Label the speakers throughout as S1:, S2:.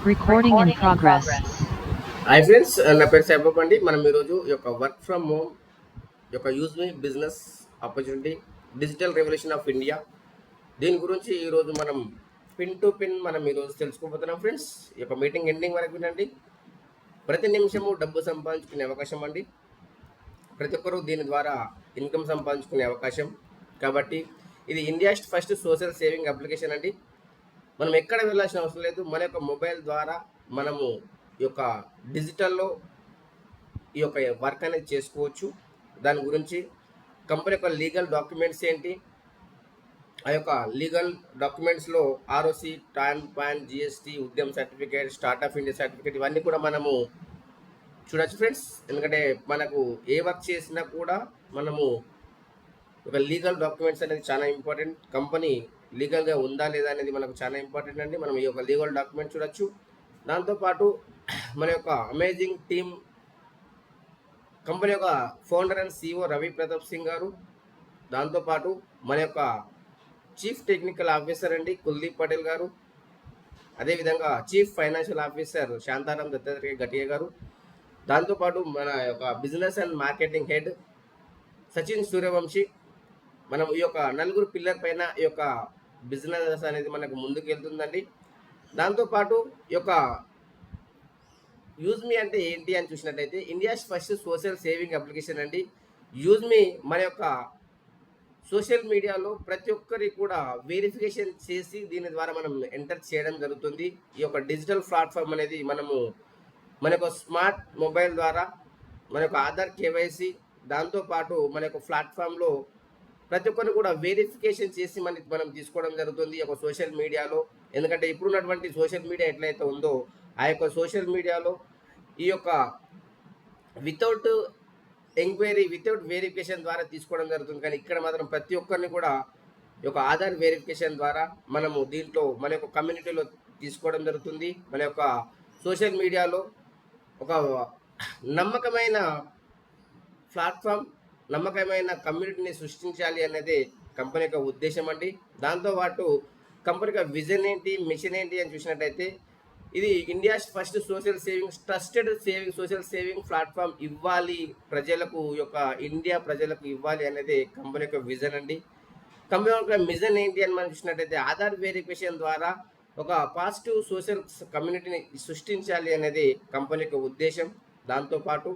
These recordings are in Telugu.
S1: Recording in progress.
S2: Hi friends, నా పేరు సైబాబ్ అండి. మనం ఈరోజు ఈ యొక్క వర్క్ ఫ్రమ్ హోమ్ యొక్క use me business opportunity digital revolution of India దీని గురించి ఈరోజు మనం పిన్ టు పిన్ మనం ఈరోజు తెలుసుకోబోతున్నాం ఫ్రెండ్స్. ఈ యొక్క మీటింగ్ ఎండింగ్ వరకు వినండి. ప్రతి నిమిషము డబ్బు సంపాదించుకునే అవకాశం అండి. ప్రతి ఒక్కరూ దీని ద్వారా ఇన్కమ్ సంపాదించుకునే అవకాశం. కాబట్టి ఇది India's first social saving application అండి. మనం ఎక్కడ వెళ్ళాల్సిన అవసరం లేదు. మన యొక్క మొబైల్ ద్వారా మనము ఈ యొక్క డిజిటల్లో ఈ యొక్క వర్క్ అనేది చేసుకోవచ్చు. దాని గురించి కంపెనీ యొక్క లీగల్ డాక్యుమెంట్స్ ఏంటి, ఆ యొక్క లీగల్ డాక్యుమెంట్స్లో ఆర్ఓసి, పాన్, జిఎస్టీ, ఉద్యమ సర్టిఫికేట్, స్టార్ట్అప్ ఇండియా సర్టిఫికేట్ ఇవన్నీ కూడా మనము చూడొచ్చు ఫ్రెండ్స్. ఎందుకంటే మనకు ఏ వర్క్ చేసినా కూడా మనము ఒక లీగల్ డాక్యుమెంట్స్ అనేది చాలా ఇంపార్టెంట్. కంపెనీ లీగల్గా ఉందా లేదా అనేది మనకు చాలా ఇంపార్టెంట్ అండి. మనం ఈ యొక్క లీగల్ డాక్యుమెంట్ చూడొచ్చు. దాంతోపాటు మన యొక్క అమేజింగ్ టీమ్, కంపెనీ యొక్క founder and CEO Ravi Pratap Singh గారు, దాంతోపాటు మన యొక్క చీఫ్ టెక్నికల్ ఆఫీసర్ అండి కుల్దీప్ పటేల్ గారు, అదేవిధంగా chief financial officer Shantaram Dattatreya Gatiya గారు, దాంతోపాటు మన యొక్క business and marketing head Sachin Suryavanshi. మనం ఈ యొక్క నలుగురు పిల్లర్ పైన ఈ యొక్క బిజినెస్ అనేది మనకు ముందుకు వెళ్తుందండి. దాంతోపాటు ఈ యొక్క యూజ్ మీ అంటే ఏంటి అని చూసినట్టయితే India's first social saving application అండి. యూజ్ మీ మన యొక్క సోషల్ మీడియాలో ప్రతి ఒక్కరి కూడా వెరిఫికేషన్ చేసి దీని ద్వారా మనం ఎంటర్ చేయడం జరుగుతుంది. ఈ యొక్క డిజిటల్ ప్లాట్ఫామ్ అనేది మనము మన యొక్క స్మార్ట్ మొబైల్ ద్వారా మన యొక్క ఆధార్ కేవైసీ, దాంతోపాటు మన యొక్క ప్లాట్ఫామ్లో ప్రతి ఒక్కరిని కూడా వెరిఫికేషన్ చేసి మనం తీసుకోవడం జరుగుతుంది ఈ యొక్క సోషల్ మీడియాలో. ఎందుకంటే ఇప్పుడున్నటువంటి సోషల్ మీడియా ఎట్లయితే ఉందో ఆ యొక్క సోషల్ మీడియాలో ఈ యొక్క వితౌట్ ఎంక్వైరీ, వితౌట్ వెరిఫికేషన్ ద్వారా తీసుకోవడం జరుగుతుంది. కానీ ఇక్కడ మాత్రం ప్రతి ఒక్కరిని కూడా ఈ యొక్క ఆధార్ వెరిఫికేషన్ ద్వారా మనము దీంట్లో మన యొక్క కమ్యూనిటీలో తీసుకోవడం జరుగుతుంది. మన యొక్క సోషల్ మీడియాలో ఒక నమ్మకమైన ప్లాట్ఫామ్, నమ్మకమైన కమ్యూనిటీని సృష్టించాలి అనేది కంపెనీ యొక్క ఉద్దేశం అండి. దాంతోపాటు కంపెనీ యొక్క విజన్ ఏంటి, మిషన్ ఏంటి అని చూసినట్టయితే ఇది India's first social saving, trusted saving, social saving platform ఇవ్వాలి ప్రజలకు, యొక్క ఇండియా ప్రజలకు ఇవ్వాలి అనేది కంపెనీ యొక్క విజన్ అండి. కంపెనీ యొక్క మిషన్ ఏంటి అని మనం చూసినట్టయితే ఆధార్ వెరిఫికేషన్ ద్వారా ఒక పాజిటివ్ సోషల్ కమ్యూనిటీని సృష్టించాలి అనేది కంపెనీ యొక్క ఉద్దేశం. దాంతోపాటు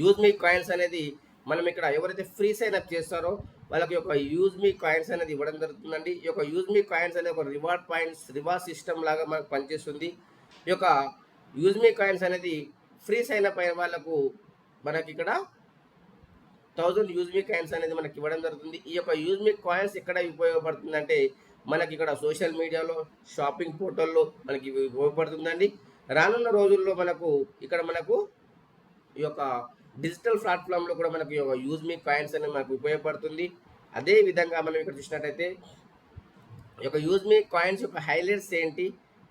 S2: యూజ్ మీ కాయిన్స్ అనేది మనం ఇక్కడ ఎవరైతే ఫ్రీ సైన్ అప్ చేస్తారో వాళ్ళకి యొక్క యూజ్ మీ కాయిన్స్ అనేది ఇవ్వడం జరుగుతుందండి. ఈ యొక్క యూజ్ మీ కాయిన్స్ అనేది ఒక రివార్డ్ పాయింట్స్, రివార్డ్ సిస్టమ్ లాగా మనకు పనిచేస్తుంది. ఈ యొక్క యూజ్ మీ కాయిన్స్ అనేది ఫ్రీ సైన్ అప్ అయిన వాళ్ళకు మనకి ఇక్కడ 1000 యూజ్ మీ కాయిన్స్ అనేది మనకి ఇవ్వడం జరుగుతుంది. ఈ యొక్క యూజ్ మీ కాయిన్స్ ఎక్కడ ఉపయోగపడుతుందంటే మనకి ఇక్కడ సోషల్ మీడియాలో, షాపింగ్ పోర్టల్లో మనకి ఉపయోగపడుతుందండి. రానున్న రోజుల్లో మనకు ఈ యొక్క డిజిటల్ ప్లాట్ఫామ్లో కూడా మనకు యూజ్ మీ కాయిన్స్ అనేది మనకు ఉపయోగపడుతుంది. అదే విధంగా మనం ఇక్కడ చూసినట్టయితే ఈ యొక్క యూజ్ మీ కాయిన్స్ యొక్క హైలైట్స్ ఏంటి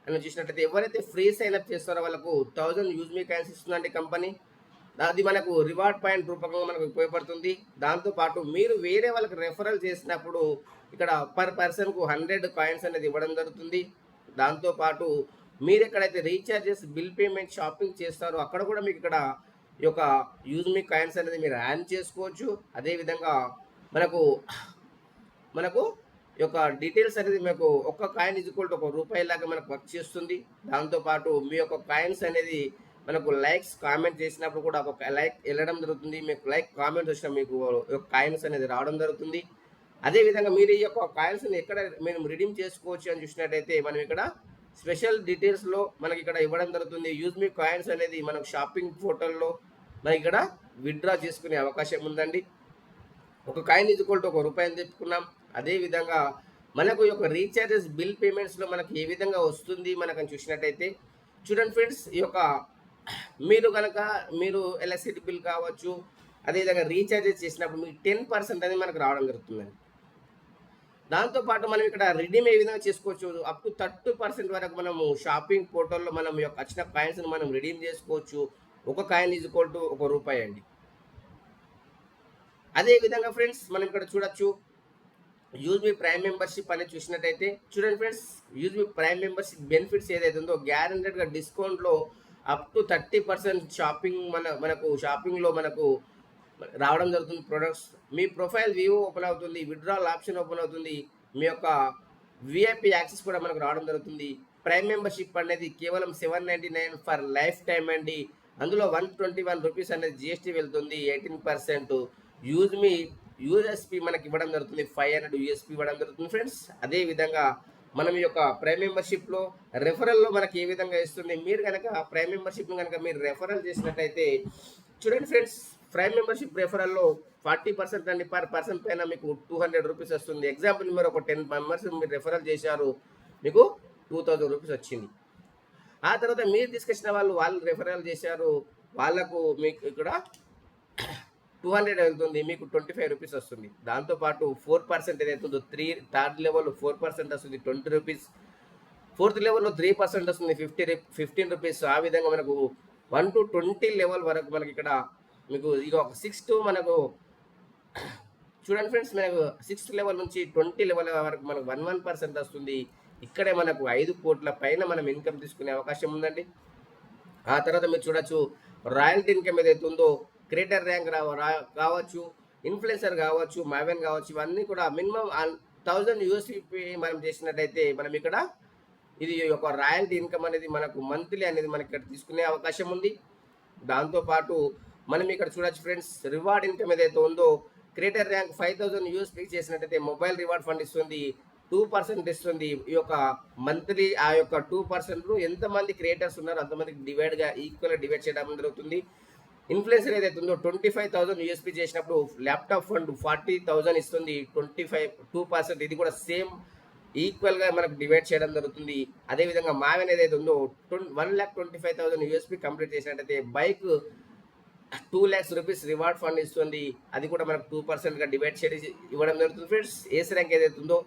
S2: అని చూసినట్టయితే ఎవరైతే ఫ్రీ సైన్ అప్ చేస్తారో వాళ్ళకు 1000 యూజ్ మీ కాయిన్స్ ఇస్తుందండి కంపెనీ. అది మనకు రివార్డ్ పాయింట్ రూపంగా మనకు ఉపయోగపడుతుంది. దాంతోపాటు మీరు వేరే వాళ్ళకి రెఫరల్ చేసినప్పుడు ఇక్కడ పర్ పర్సన్కు 100 కాయిన్స్ అనేది ఇవ్వడం జరుగుతుంది. దాంతోపాటు మీరు ఎక్కడైతే రీఛార్జెస్, బిల్ పేమెంట్, షాపింగ్ చేస్తారో అక్కడ కూడా మీకు ఇక్కడ ఈ యొక్క యూజ్ మీ కాయిన్స్ అనేది మీరు యాడ్ చేసుకోవచ్చు. అదేవిధంగా మనకు ఈ యొక్క డీటెయిల్స్ అనేది మీకు ఒక్క కాయిన్ ఈక్వల్ టు ₹1 లాగా మనకు వర్క్ చేస్తుంది. దాంతోపాటు మీ యొక్క కాయిన్స్ అనేది మనకు లైక్స్, కామెంట్ చేసినప్పుడు కూడా ఒక లైక్ వెళ్ళడం జరుగుతుంది. మీకు లైక్, కామెంట్స్ వచ్చినా మీకు కాయిన్స్ అనేది రావడం జరుగుతుంది. అదేవిధంగా మీరు ఈ యొక్క కాయిన్స్ని ఎక్కడ మేము రిడీమ్ చేసుకోవచ్చు అని చూసినట్టయితే మనం ఇక్కడ స్పెషల్ డీటెయిల్స్లో మనకి ఇక్కడ ఇవ్వడం జరుగుతుంది. యూజ్ మీ కాయిన్స్ అనేది మనకు షాపింగ్ పోర్టల్లో మనకి ఇక్కడ విత్డ్రా చేసుకునే అవకాశం ఉందండి. ఒక కాయిన్ ఈక్వల్ టు ₹1 అని చెప్పుకున్నాం. అదేవిధంగా మనకు ఈ యొక్క రీఛార్జెస్, బిల్ పేమెంట్స్లో మనకు ఏ విధంగా వస్తుంది మనకని చూసినట్టయితే చూడండి ఫ్రెండ్స్, ఈ యొక్క మీరు ఎలక్ట్రిసిటీ బిల్ కావచ్చు, అదేవిధంగా రీఛార్జెస్ చేసినప్పుడు మీకు 10% అనేది మనకు రావడం జరుగుతుందండి. దాంతోపాటు మనం ఇక్కడ రిడీమ్ ఏ విధంగా చేసుకోవచ్చు, అప్ టు 30% వరకు మనము షాపింగ్ పోర్టల్లో మనం యొక్క వచ్చిన కాయిన్స్ని మనం రిడీమ్ చేసుకోవచ్చు. ఒక కాయిన్ ఈక్వల్ టు ₹1 అండి. అదేవిధంగా ఫ్రెండ్స్ మనం ఇక్కడ చూడొచ్చు యూజ్ మీ ప్రైమ్ మెంబర్షిప్ అనేది చూసినట్టయితే చూడండి ఫ్రెండ్స్, యూజ్ మీ ప్రైమ్ మెంబర్షిప్ బెనిఫిట్స్ ఏదైతే ఉందో గ్యారెంటెడ్గా డిస్కౌంట్లో అప్ టు 30% షాపింగ్ మనకు షాపింగ్లో మనకు రావడం జరుగుతుంది. ప్రొడక్ట్స్ మీ ప్రొఫైల్ వ్యూ ఓపెన్ అవుతుంది, విత్డ్రాల్ ఆప్షన్ ఓపెన్ అవుతుంది, మీ యొక్క విఐపి యాక్సెస్ కూడా మనకు రావడం జరుగుతుంది. ప్రైమ్ మెంబర్షిప్ అనేది కేవలం 799 ఫర్ లైఫ్ టైం అండి. అందులో 121 రూపీస్ అనేది జిఎస్టీ వెళ్తుంది, 18%. యూజ్ మీ యూఎస్పి మనకి ఇవ్వడం జరుగుతుంది, 500 యూఎస్పి ఇవ్వడం జరుగుతుంది ఫ్రెండ్స్. అదేవిధంగా మనం ఈ యొక్క ప్రైమ్ మెంబర్షిప్లో రెఫరల్లో మనకి ఏ విధంగా ఇస్తుంది, మీరు కనుక ప్రైమ్ మెంబర్షిప్ను కనుక మీరు రెఫరల్ చేసినట్టయితే చూడండి ఫ్రెండ్స్, ప్రైమ్ మెంబర్షిప్ రెఫరల్లో 40% అండి, పర్ పర్సన్ పైన మీకు 200 రూపీస్ వస్తుంది. ఎగ్జాంపుల్ మీరు ఒక 10 మెంబర్స్ మీరు రెఫరల్ చేశారు, మీకు 2000 రూపీస్ వచ్చింది. ఆ తర్వాత మీరు తీసుకొచ్చిన వాళ్ళు రెఫరల్ చేశారు, వాళ్ళకు మీకు ఇక్కడ 200 వెళ్తుంది, మీకు 25 రూపీస్ వస్తుంది. దాంతోపాటు 4% ఏదైతుందో థర్డ్ లెవెల్ 4% వస్తుంది, 20 రూపీస్. ఫోర్త్ లెవెల్లో 3% వస్తుంది, 15 రూపీస్. ఆ విధంగా మనకు 1 to 20 లెవెల్ వరకు మనకి ఇక్కడ మీకు ఇక ఒక 6 to మనకు చూడండి ఫ్రెండ్స్, మనకు 6th లెవెల్ నుంచి 20 లెవెల్ వరకు మనకు 1% వస్తుంది. ఇక్కడే మనకు 5 కోట్ల పైన మనం ఇన్కమ్ తీసుకునే అవకాశం ఉందండి. ఆ తర్వాత మీరు చూడొచ్చు, రాయల్టీ ఇన్కమ్ ఏదైతే ఉందో క్రియేటర్ ర్యాంక్ కావచ్చు, ఇన్ఫ్లుయెన్సర్ కావచ్చు, మావెన్ కావచ్చు, ఇవన్నీ కూడా మినిమం 1000 యూఎస్పీ మనం చేసినట్టయితే మనం ఇక్కడ ఇది ఒక రాయల్టీ ఇన్కమ్ అనేది మనకు మంత్లీ అనేది మనకి ఇక్కడ తీసుకునే అవకాశం ఉంది. దాంతోపాటు మనం ఇక్కడ చూడొచ్చు ఫ్రెండ్స్, రివార్డ్ ఇన్కమ్ ఏదైతే ఉందో క్రియేటర్ ర్యాంక్ 5000 యూఎస్పీ చేసినట్టయితే మొబైల్ రివార్డ్ ఫండ్ ఇస్తుంది, 2% ఇస్తుంది. ఈ యొక్క మంత్లీ ఆ యొక్క 2% ఎంతమంది క్రియేటర్స్ ఉన్నారో అంతమందికి ఈక్వల్గా డివైడ్ చేయడం జరుగుతుంది. ఇన్ఫ్లుయెన్సర్ ఏదైతే ఉందో 25,000 యూఎస్పీ చేసినప్పుడు ల్యాప్టాప్ ఫండ్ 40,000 ఇస్తుంది, 2%. ఇది కూడా సేమ్ ఈక్వల్గా మనకు డివైడ్ చేయడం జరుగుతుంది. అదేవిధంగా మావెన్ ఏదైతే ఉందో 1,25,000 యూఎస్పీ కంప్లీట్ చేసినట్టయితే bike 2 lakhs rupees reward fund ఇస్తుంది, అది కూడా మనకు 2%గా డివైడ్ చేసి ఇవ్వడం జరుగుతుంది ఫ్రెండ్స్. ఏస్ ర్యాంక్ ఏదైతే ఉందో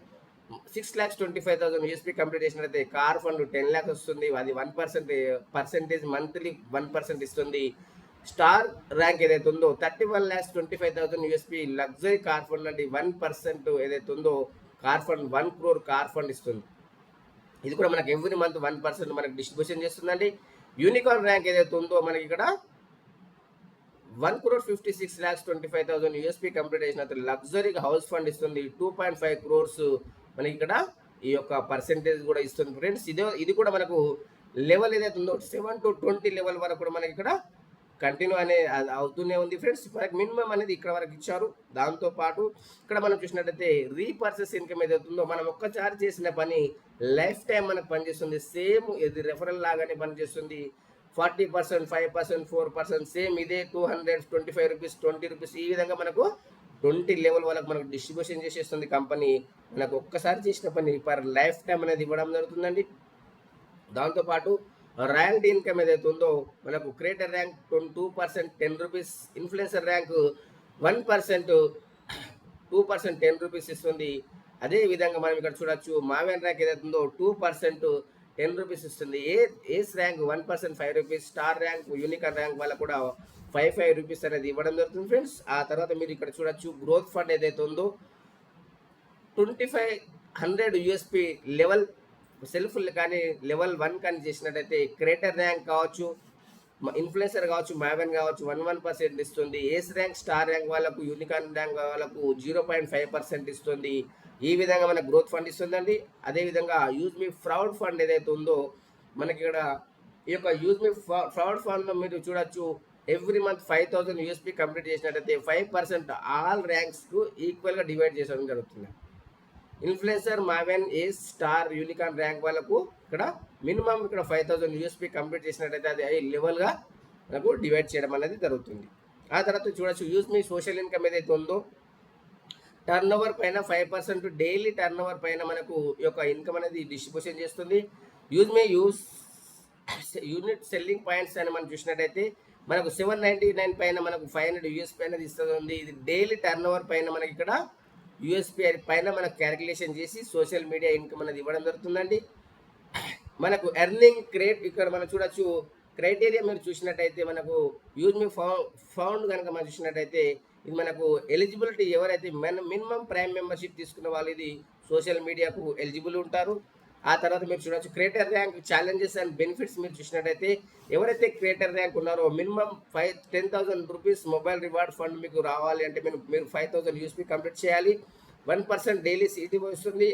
S2: 6,25,000 యూఎస్పీ కంప్లీట్ చేసినట్లయితే కార్ ఫండ్ 10 lakhs వస్తుంది, అది 1% మంత్లీ 1% ఇస్తుంది. స్టార్ ర్యాంక్ ఏదైతే ఉందో 31,25,000 యూఎస్పీ లగ్జరీ కార్ ఫండ్ అంటే 1% ఏదైతే ఉందో car fund 1 crore car fund ఇస్తుంది. ఇది కూడా మనకి ఎవ్రీ మంత్ 1% మనకి డిస్ట్రిబ్యూషన్ చేస్తుందండి. యూనికార్న్ ర్యాంక్ ఏదైతే ఉందో మనకి ఇక్కడ 1,56,25,000 యూఎస్పీ కంప్లీట్ చేసిన లగ్జరీ హౌస్ ఫండ్ ఇస్తుంది, 2.5 crores మనకి ఇక్కడ ఈ యొక్క పర్సెంటేజ్ కూడా ఇస్తుంది ఫ్రెండ్స్. ఇది కూడా మనకు లెవెల్ ఏదైతే ఉందో 7 to 20 లెవెల్ వరకు కూడా మనకి ఇక్కడ కంటిన్యూ అవుతూనే ఉంది ఫ్రెండ్స్. మనకి మినిమం అనేది ఇక్కడ వరకు ఇచ్చారు. దాంతోపాటు ఇక్కడ మనం చూసినట్టయితే రీపర్చేస్ ఇన్కమ్ ఏదైతే ఉందో మనం ఒక్కసారి చేసిన పని లైఫ్ టైం మనకు పనిచేస్తుంది, సేమ్ ఇది రెఫరల్ లాగానే పనిచేస్తుంది. 40%, 5%, 4% సేమ్ ఇదే 225 రూపీస్, 20 రూపీస్, ఈ విధంగా మనకు 20 లెవెల్ వరకు మనకు డిస్ట్రిబ్యూషన్ చేసేస్తుంది కంపెనీ. మనకు ఒక్కసారి చేసిన పని పర్ లైఫ్ టైం అనేది ఇవ్వడం జరుగుతుందండి. దాంతోపాటు రాయల్టీ ఇన్కమ్ ఏదైతే ఉందో మనకు creator rank 2% 10 rupees, influencer rank 1% 2% 10 rupees ఇస్తుంది. అదేవిధంగా మనం ఇక్కడ చూడొచ్చు, మావెన్ ర్యాంక్ ఏదైతే ఉందో 2% 10 రూపీస్ ఇస్తుంది. Ace rank 1% 5 rupees, star rank unicorn rank వాళ్ళకు కూడా 5 రూపీస్ అనేది ఇవ్వడం జరుగుతుంది ఫ్రెండ్స్. ఆ తర్వాత మీరు ఇక్కడ చూడొచ్చు, గ్రోత్ ఫండ్ ఏదైతే ఉందో 2500 యూఎస్పీ లెవెల్ సెల్ఫ్ కానీ లెవెల్ 1 కానీ చేసినట్టయితే క్రియేటర్ ర్యాంక్ కావచ్చు, ఇన్ఫ్లుయెన్సర్ కావచ్చు, మావెన్ కావచ్చు 1% ఇస్తుంది. ఏస్ ర్యాంక్ స్టార్ ర్యాంక్ వాళ్ళకు యూనికార్న్ ర్యాంక్ వాళ్ళకు 0.5% ఇస్తుంది. ఈ విధంగా మనకు గ్రోత్ ఫండ్ ఇస్తుందండి. అదేవిధంగా యూజ్ మీ ఫ్రౌడ్ ఫండ్ ఏదైతే ఉందో మనకి ఇక్కడ ఈ యొక్క యూజ్ మీ ఫ్రౌడ్ ఫండ్లో మీరు చూడొచ్చు, ఎవ్రీ మంత్ 5,000 యూఎస్పీ కంప్లీట్ చేసినట్టయితే 5% ఆల్ ర్యాంక్స్కు ఈక్వల్గా డివైడ్ చేయడం జరుగుతుంది. ఇన్ఫ్లుయెన్సర్, మావెన్, ఏస్, స్టార్, యూనికార్న్ ర్యాంక్ వాళ్ళకు ఇక్కడ మినిమం ఇక్కడ 5,000 యూఎస్పీ కంప్లీట్ చేసినట్టయితే అది లెవెల్గా మనకు డివైడ్ చేయడం అనేది జరుగుతుంది. ఆ తర్వాత చూడొచ్చు, యూజ్ మీ సోషల్ ఇన్కమ్ ఏదైతే ఉందో టర్న్ ఓవర్ పైన 5% డైలీ టర్న్ ఓవర్ పైన మనకు ఈ యొక్క ఇన్కమ్ అనేది డిస్ట్రిబ్యూషన్ చేస్తుంది. యూనిట్ సెల్లింగ్ పాయింట్స్ అని మనం చూసినట్టయితే మనకు 799 పైన మనకు 500 యూఎస్పీ అనేది ఇస్తుంది. ఇది డైలీ టర్న్ ఓవర్ పైన మనకి ఇక్కడ యూఎస్పీ పైన మనకు క్యాలిక్యులేషన్ చేసి సోషల్ మీడియా ఇన్కమ్ అనేది ఇవ్వడం జరుగుతుందండి. మనకు ఎర్నింగ్ ఇక్కడ మనం చూడొచ్చు, క్రైటీరియా మీరు చూసినట్టయితే మనకు యూజ్ మీ ఫౌండ్ కనుక మనం చూసినట్టయితే ఇది మనకు ఎలిజిబిలిటీ ఎవరైతే మినిమం ప్రైమ్ మెంబర్షిప్ తీసుకున్న వాళ్ళు ఇది సోషల్ మీడియాకు ఎలిజిబుల్ ఉంటారు. ఆ తర్వాత మీరు చూడొచ్చు creator rank challenges and benefits మీరు చూసినట్టయితే ఎవరైతే క్రియేటర్ ర్యాంక్ ఉన్నారో minimum 10,000 rupees mobile reward fund మీకు రావాలి అంటే మీరు 5,000 యూఎస్పీ కంప్లీట్ చేయాలి. 1% డైలీ సిటీ వస్తుంది,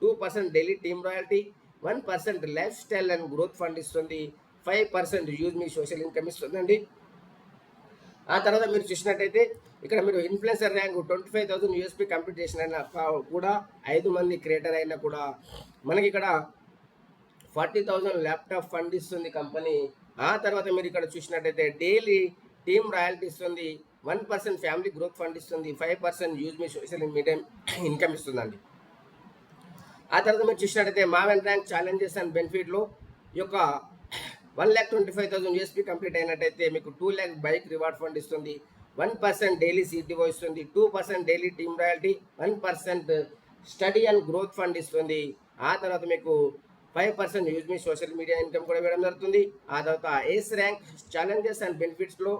S2: 2% daily team royalty, 1% life style and growth fund ఇస్తుంది, 5% యూజ్ మీ సోషల్ ఇన్కమ్ ఇస్తుందండి. ఆ తర్వాత మీరు చూసినట్టయితే ఇక్కడ మీరు ఇన్ఫ్లుయెన్సర్ ర్యాంక్ 25,000 యూఎస్పీ కంప్లీట్ చేసిన కూడా 5 మంది క్రియేటర్ అయినా కూడా మనకి ఇక్కడ 40,000 ల్యాప్టాప్ ఫండ్ ఇస్తుంది కంపెనీ. ఆ తర్వాత మీరు ఇక్కడ చూసినట్టయితే డైలీ టీమ్ రాయల్టీ ఇస్తుంది, 1% ఫ్యామిలీ గ్రోత్ ఫండ్ ఇస్తుంది, 5% use me social media income ఇస్తుందండి. ఆ తర్వాత మీరు చూసినట్టయితే మావెన్ ర్యాంక్ ఛాలెంజెస్ అండ్ బెనిఫిట్లో ఈ యొక్క 1,25,000 యూఎస్పీ కంప్లీట్ అయినట్టయితే మీకు 2 lakh బైక్ రివార్డ్ ఫండ్ ఇస్తుంది, 1% డైలీ సిటీఓ ఇస్తుంది, 2% daily team royalty, 1% study and growth fund ఇస్తుంది. ఆ తర్వాత మీకు 5% use me social media income కూడా ఇవ్వడం జరుగుతుంది. ఆ తర్వాత ఏస్ ర్యాంక్ ఛాలెంజెస్ అండ్ బెనిఫిట్స్లో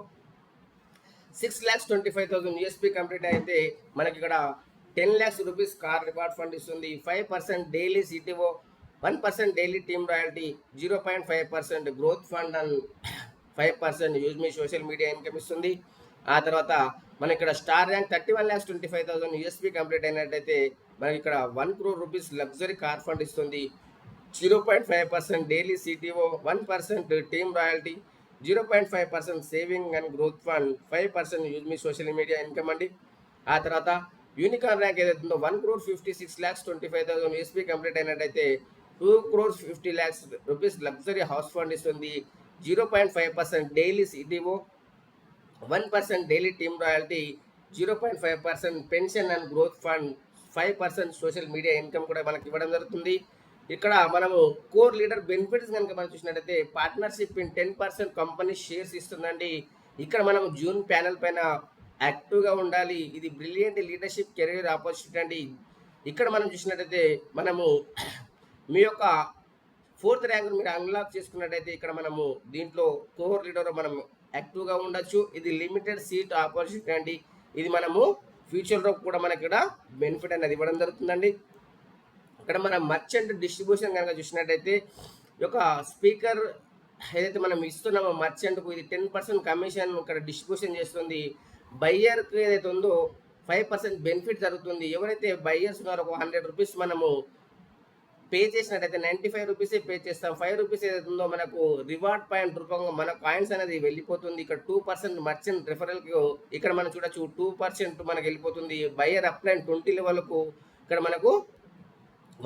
S2: 6,25,000 యూఎస్పీ కంప్లీట్ అయితే మనకి ఇక్కడ 10 lakhs rupees car reward fund ఇస్తుంది, 5% daily CTO, 1% daily team royalty, 0.5% growth fund and 5% use me social media income ఇస్తుంది. ఆ తర్వాత మనకి ఇక్కడ స్టార్ ర్యాంక్ 31,25,000 యూఎస్పీ కంప్లీట్ అయినట్టయితే మనకి ఇక్కడ 1 crore rupees luxury car fund ఇస్తుంది, 0.5% daily CTO, 1% team royalty, 0.5% saving and growth fund, 5% use me social media income అండి. ఆ తర్వాత యూనికార్న్ ర్యాంక్ ఏదైతుందో 1,56,25,000 యూఎస్పీ కంప్లీట్ అయినట్టయితే 2,50 lakhs rupees luxury house fund ఇస్తుంది, 0.5% daily CTO, 1% daily team royalty, 0.5% pension and growth fund, 5% social media income కూడా మనకి ఇవ్వడం జరుగుతుంది. ఇక్కడ మనము కోర్ లీడర్ బెనిఫిట్స్ కనుక మనం చూసినట్టయితే పార్ట్నర్షిప్ ఇన్ 10% కంపెనీ షేర్స్ ఇస్తుందండి. ఇక్కడ మనం జూన్ ప్యానల్ పైన యాక్టివ్గా ఉండాలి. ఇది బ్రిలియంట్ లీడర్షిప్ కెరీర్ ఆపర్చునిటీ అండి. ఇక్కడ మనం చూసినట్టయితే మనము మీ యొక్క 4th ర్యాంక్ మీరు అన్లాక్ చేసుకున్నట్టయితే ఇక్కడ మనము దీంట్లో కోర్ లీడర్ మనం యాక్టివ్గా ఉండొచ్చు. ఇది లిమిటెడ్ సీట్ ఆపర్చునిటీ అండి. ఇది మనము ఫ్యూచర్లో కూడా మనకి ఇక్కడ బెనిఫిట్ అనేది ఇవ్వడం జరుగుతుందండి. ఇక్కడ మనం మర్చెంట్ డిస్ట్రిబ్యూషన్ కనుక చూసినట్టయితే ఈ యొక్క స్పీకర్ ఏదైతే మనం ఇస్తున్నామో మర్చెంట్కు ఇది 10% కమిషన్ ఇక్కడ డిస్ట్రిబ్యూషన్ చేస్తుంది. బయ్యర్కి ఏదైతే ఉందో 5% బెనిఫిట్ జరుగుతుంది. ఎవరైతే బయ్యర్స్ ఉన్నారో ఒక 100 రూపీస్ మనము పే చేసినట్టయితే 95 రూపీసే పే చేస్తాం. 5 రూపీస్ ఏదైతే ఉందో మనకు రివార్డ్ పాయింట్ రూపంగా మన కాయిన్స్ అనేది వెళ్ళిపోతుంది. ఇక్కడ 2% మర్చెంట్ రిఫరల్కి ఇక్కడ మనం చూడొచ్చు 2% మనకు వెళ్ళిపోతుంది. బయ్యర్ అప్లైన్ 20 లెవెల్కు ఇక్కడ మనకు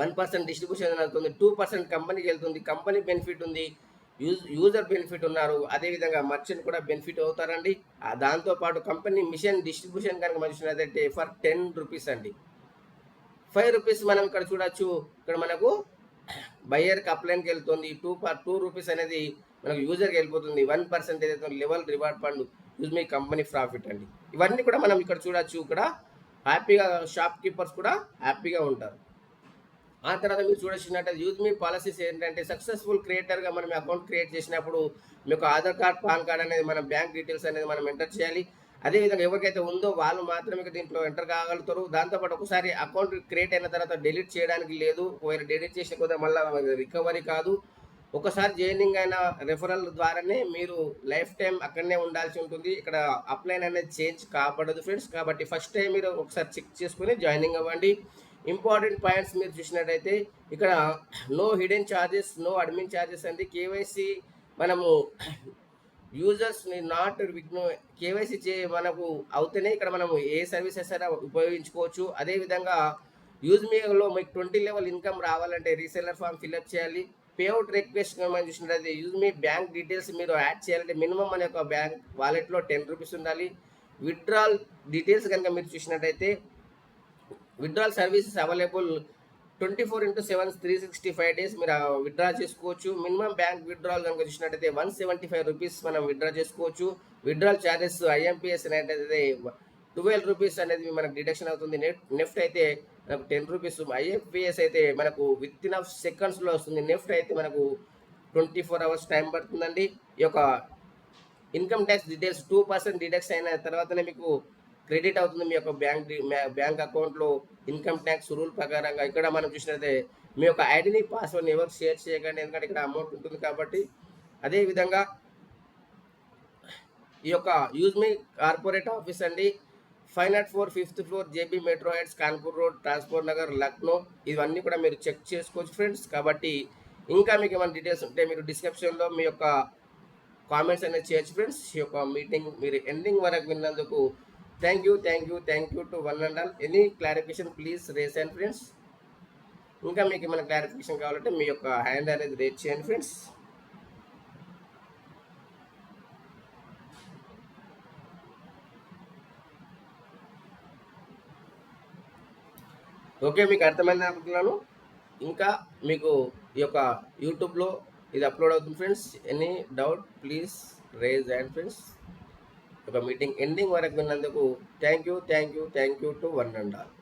S2: 1% డిస్ట్రిబ్యూషన్ అవుతుంది, 2% కంపెనీకి వెళ్తుంది. కంపెనీ బెనిఫిట్ ఉంది, యూజర్ బెనిఫిట్ ఉన్నారు, అదేవిధంగా మర్చెంట్ కూడా బెనిఫిట్ అవుతారండి. దాంతోపాటు కంపెనీ మిషన్ డిస్ట్రిబ్యూషన్ కనుక చూసినట్లయితే ఫర్ 10 రూపీస్ అండి. 5 రూపీస్ మనం ఇక్కడ చూడొచ్చు. ఇక్కడ మనకు బయ్యర్కి అప్లైన్కి వెళ్తుంది, 2 రూపీస్ అనేది మనకు యూజర్కి వెళ్ళిపోతుంది. 1% ఏదైతే లెవెల్ రివార్డ్ ఫండ్ యూజ్ మీ కంపెనీ ప్రాఫిట్ అండి. ఇవన్నీ కూడా మనం ఇక్కడ చూడొచ్చు. ఇక్కడ హ్యాపీగా షాప్ కీపర్స్ కూడా హ్యాపీగా ఉంటారు. ఆ తర్వాత మీరు చూడొచ్చినట్టు యూజ్ మీ పాలసీస్ ఏంటంటే సక్సెస్ఫుల్ క్రియేటర్గా మనం అకౌంట్ క్రియేట్ చేసినప్పుడు మీకు ఆధార్ కార్డ్, పాన్ కార్డ్ అనేది మన బ్యాంక్ డీటెయిల్స్ అనేది మనం ఎంటర్ చేయాలి. అదేవిధంగా ఎవరికైతే ఉందో వాళ్ళు మాత్రమే దీంట్లో ఎంటర్ కాగలుగుతారు. దాంతోపాటు ఒకసారి అకౌంట్ క్రియేట్ అయిన తర్వాత డిలీట్ చేయడానికి లేదు. ఒకవేళ డిలీట్ చేసిన కొద్దిగా మళ్ళీ రికవరీ కాదు. ఒకసారి జాయినింగ్ అయిన రెఫరల్ ద్వారానే మీరు లైఫ్ టైం అక్కడనే ఉండాల్సి ఉంటుంది. ఇక్కడ అప్లైన్ అనేది చేంజ్ కాబడదు ఫ్రెండ్స్. కాబట్టి ఫస్ట్ టైం మీరు ఒకసారి చెక్ చేసుకుని జాయినింగ్ అవ్వండి. ఇంపార్టెంట్ పాయింట్స్ మీరు చూసినట్టయితే ఇక్కడ no hidden charges, no admin charges అండి. కేవైసీ మనము యూజర్స్ నాట్ కేవైసీ మనకు అవుతేనే ఇక్కడ మనము ఏ సర్వీసెస్ అయినా ఉపయోగించుకోవచ్చు. అదేవిధంగా యూజ్ మీలో మీకు 20 లెవెల్ ఇన్కమ్ రావాలంటే రీసెల్లర్ ఫామ్ ఫిల్అప్ చేయాలి. పేఅవుట్ రిక్వెస్ట్ మనం చూసినట్లయితే యూజ్ మీ బ్యాంక్ డీటెయిల్స్ మీరు యాడ్ చేయాలంటే మినిమం మన యొక్క బ్యాంక్ వాలెట్లో 10 రూపీస్ ఉండాలి. విత్డ్రాల్ డీటెయిల్స్ కనుక మీరు చూసినట్టయితే విత్డ్రాల్ సర్వీసెస్ అవైలబుల్ 24/7 365 days మీరు విత్డ్రా చేసుకోవచ్చు. మినిమం బ్యాంక్ విత్డ్రాల్ కనుక చూసినట్టయితే 175 రూపీస్ మనం విత్డ్రా చేసుకోవచ్చు. విత్డ్రాల్ ఛార్జెస్ ఐఎంపిఎస్ అయితే 12 రూపీస్ అనేది మనకు డిడక్షన్ అవుతుంది. నెఫ్ట్ అయితే మనకు 10 రూపీస్. ఐఎఫ్పిఎస్ అయితే మనకు విత్ ఇన్ సెకండ్స్లో వస్తుంది. నెఫ్ట్ అయితే మనకు 24 hours టైం పడుతుందండి. ఈ యొక్క ఇన్కమ్ ట్యాక్స్ డీటెయిల్స్ 2% డిడక్షన్ అయిన తర్వాతనే మీకు క్రెడిట్ అవుతుంది మీ యొక్క బ్యాంక్ అకౌంట్లో ఇన్కమ్ ట్యాక్స్ రూల్ ప్రకారంగా. ఇక్కడ మనం చూసినట్లయితే మీ యొక్క ఐడిని పాస్వర్డ్ని ఎవరు షేర్ చేయకండి, ఎందుకంటే ఇక్కడ అమౌంట్ ఉంటుంది కాబట్టి. అదేవిధంగా ఈ యొక్క యూజ్ మీ కార్పొరేట్ ఆఫీస్ అండి, 504 5th floor JB metro heads, Kanpur road, transport Nagar, Lucknow. ఇవన్నీ కూడా మీరు చెక్ చేసుకోవచ్చు ఫ్రెండ్స్. కాబట్టి ఇంకా మీకు ఏమైనా డీటెయిల్స్ ఉంటే మీరు డిస్క్రిప్షన్లో మీ యొక్క కామెంట్స్ అనేది చేయొచ్చు ఫ్రెండ్స్. ఈ యొక్క మీటింగ్ మీరు ఎండింగ్ వరకు విన్నందుకు thank you to one and all. Any clarification please raise and friends. ఇంకా మీకు ఏమైనా క్లారిఫికేషన్ కావాలంటే మీ యొక్క హ్యాండ్ అనేది రేజ్ చేయండి ఫ్రెండ్స్. ఓకే, మీకు అర్థమైంది అనుకుంటున్నాను. ఇంకా మీకు ఈ యొక్క యూట్యూబ్లో ఇది అప్లోడ్ అవుతుంది friends. Any doubt please raise hand friends. ఒక మీటింగ్ ఎండింగ్ వరకు విన్నందుకు thank you to one and all.